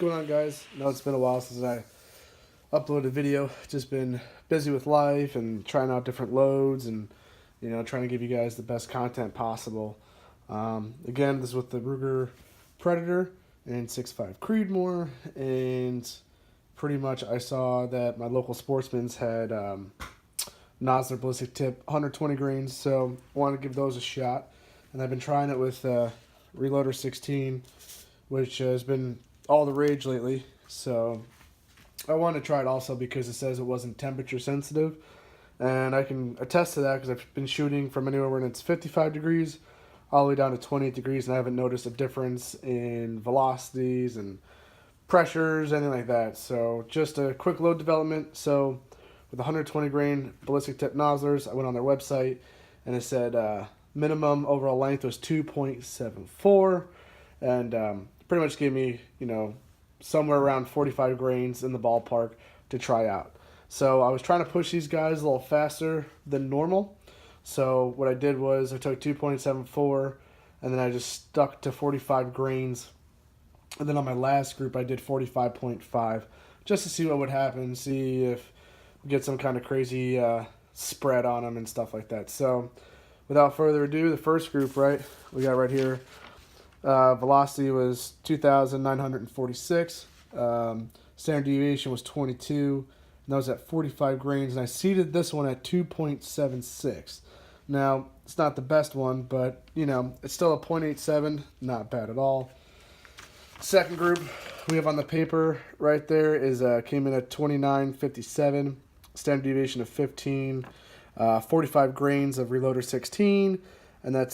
going on, guys? I know it's been a while since I uploaded a video. Just been busy with life and trying out different loads and, trying to give you guys the best content possible. Again, this is with the Ruger Predator and 6.5 Creedmoor, and pretty much I saw that my local Sportsman's had Nosler ballistic tip 120 grains, so I wanted to give those a shot. And I've been trying it with Reloader 16, which has been all the rage lately. So I wanted to try it also because it says it wasn't temperature sensitive. And I can attest to that because I've been shooting from anywhere when it's 55 degrees all the way down to 28 degrees, and I haven't noticed a difference in velocities and pressures, anything like that. So just a quick load development. So with 120 grain ballistic tip Noslers, I went on their website and it said minimum overall length was 2.74, and pretty much gave me, somewhere around 45 grains in the ballpark to try out. So I was trying to push these guys a little faster than normal. So what I did was I took 2.74 and then I just stuck to 45 grains. And then on my last group I did 45.5 just to see what would happen, see if we get some kind of crazy spread on them and stuff like that. So without further ado, the first group, we got right here, velocity was 2,946. Standard deviation was 22. And that was at 45 grains. And I seeded this one at 2.76. Now, it's not the best one, but, it's still a 0.87. Not bad at all. Second group we have on the paper right there is came in at 29.57. Standard deviation of 15. 45 grains of Reloader 16, and that's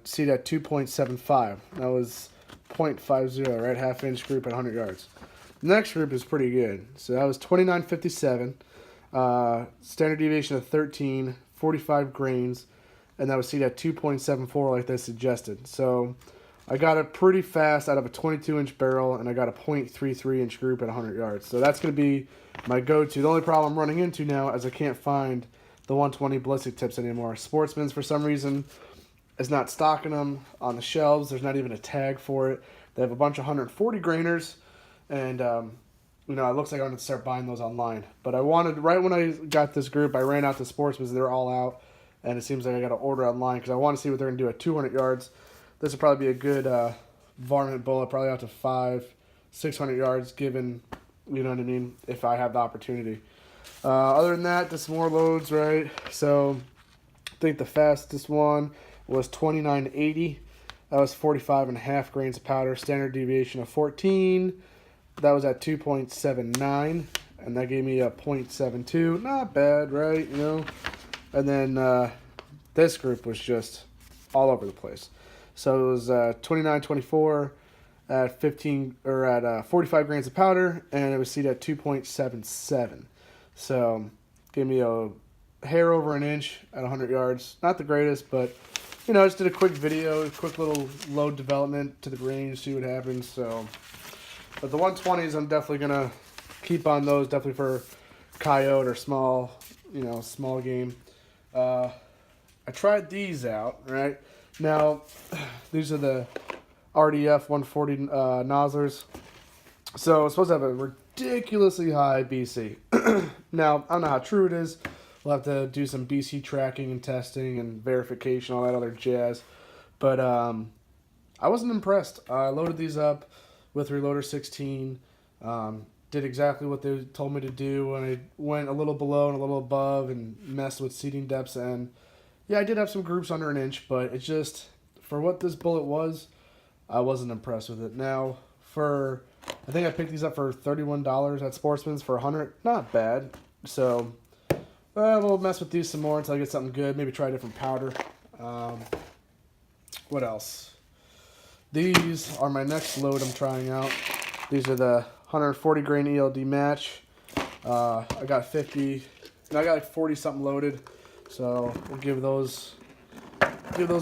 seed at 2.75. That was 0.50, right? Half-inch group at 100 yards. The next group is pretty good. So that was 29.57, standard deviation of 13, 45 grains, and that was seed at 2.74 like they suggested. So I got it pretty fast out of a 22-inch barrel, and I got a 0.33-inch group at 100 yards. So that's going to be my go-to. The only problem I'm running into now is I can't find the 120 ballistic tips anymore. Sportsman's, for some reason, is not stocking them on the shelves. There's not even a tag for it. They have a bunch of 140 grainers, and it looks like I'm going to start buying those online. But I wanted, right when I got this group, I ran out to Sportsman's. They're all out, and it seems like I got to order online because I want to see what they're going to do at 200 yards. This will probably be a good varmint bullet, probably out to 500-600 yards, given, if I have the opportunity. Other than that, just more loads, right? So I think the fastest one was 29.80. That was 45.5 grains of powder. Standard deviation of 14. That was at 2.79, and that gave me a 0.72. Not bad, right? And then this group was just all over the place. So it was 29.24 at 45 grains of powder, and it was seeded at 2.77. So, gave me a hair over an inch at 100 yards. Not the greatest, but, I just did a quick video, a quick little load development to the range, see what happens. So, but the 120s, I'm definitely going to keep on those, definitely for coyote or small, small game. I tried these out, right? Now, these are the RDF 140 Noslers. So, it's supposed to have a ridiculously high BC. Now, I don't know how true it is. We'll have to do some BC tracking and testing and verification, all that other jazz. But I wasn't impressed. I loaded these up with Reloader 16. Did exactly what they told me to do. And I went a little below and a little above and messed with seating depths. And yeah, I did have some groups under an inch, but it just, for what this bullet was, I wasn't impressed with it. Now, I think I picked these up for $31 at Sportsman's for 100. Not bad. So, we'll mess with these some more until I get something good. Maybe try a different powder. What else? These are my next load I'm trying out. These are the 140 grain ELD match. I got 50, and I got like 40 something loaded. So we'll give those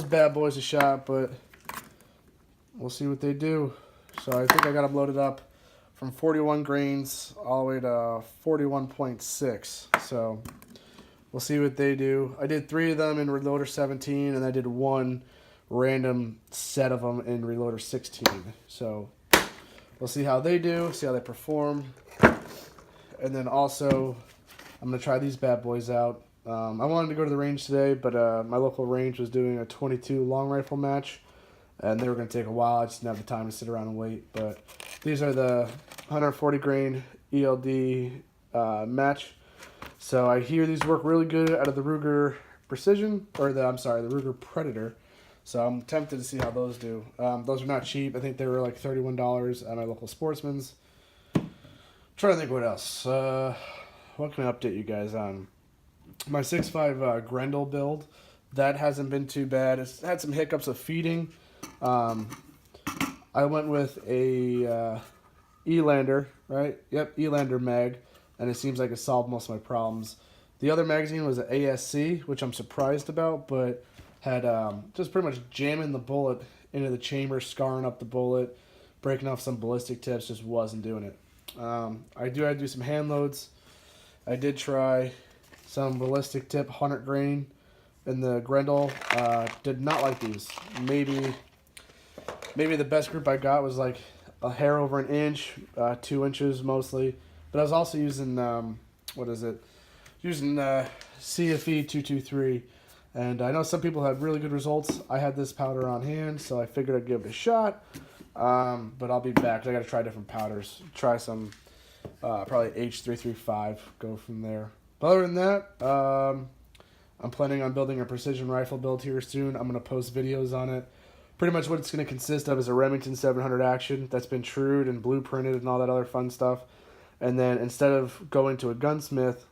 bad boys a shot, but we'll see what they do. So I think I got them loaded up from 41 grains all the way to 41.6. So we'll see what they do. I did 3 of them in Reloader 17, and I did 1 random set of them in Reloader 16. So We'll see how they do, see how they perform. And then also, I'm going to try these bad boys out. I wanted to go to the range today, but my local range was doing a 22 long rifle match, and they were going to take a while. I just didn't have the time to sit around and wait. But these are the 140 grain ELD match. So I hear these work really good out of the Ruger Precision, or the Ruger Predator. So I'm tempted to see how those do. Those are not cheap. I think they were like $31 at my local Sportsman's. Trying to think what else. What can I update you guys on? My 6.5 Grendel build, that hasn't been too bad. It's had some hiccups of feeding. I went with a Elander, right? Yep, Elander mag, and it seems like it solved most of my problems. The other magazine was an ASC, which I'm surprised about, but had just pretty much jamming the bullet into the chamber, scarring up the bullet, breaking off some ballistic tips, just wasn't doing it. I do have to do some hand loads. I did try some ballistic tip 100 grain in the Grendel. Did not like these. Maybe the best group I got was like a hair over an inch, 2 inches mostly. But I was also using using CFE 223, and I know some people had really good results. I had this powder on hand, so I figured I'd give it a shot. But I'll be back. I got to try different powders. Try some probably H335. Go from there. But other than that, I'm planning on building a precision rifle build here soon. I'm going to post videos on it. Pretty much what it's going to consist of is a Remington 700 action that's been trued and blueprinted and all that other fun stuff. And then instead of going to a gunsmith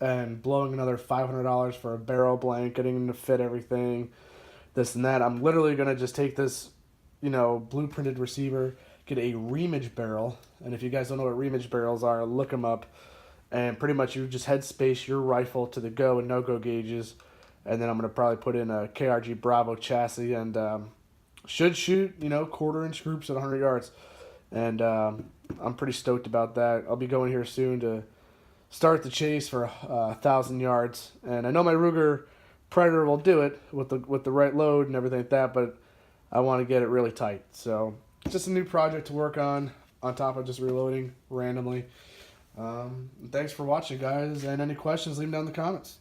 and blowing another $500 for a barrel blank, getting them to fit everything, this and that, I'm literally going to just take this, blueprinted receiver, get a reamage barrel. And if you guys don't know what reamage barrels are, look them up. And pretty much you just headspace your rifle to the go and no-go gauges. And then I'm going to probably put in a KRG Bravo chassis and should shoot, 1/4-inch groups at 100 yards. And I'm pretty stoked about that. I'll be going here soon to start the chase for 1,000 yards. And I know my Ruger Predator will do it with the right load and everything like that, but I want to get it really tight. So it's just a new project to work on top of just reloading randomly. Thanks for watching, guys, and any questions, leave them down in the comments.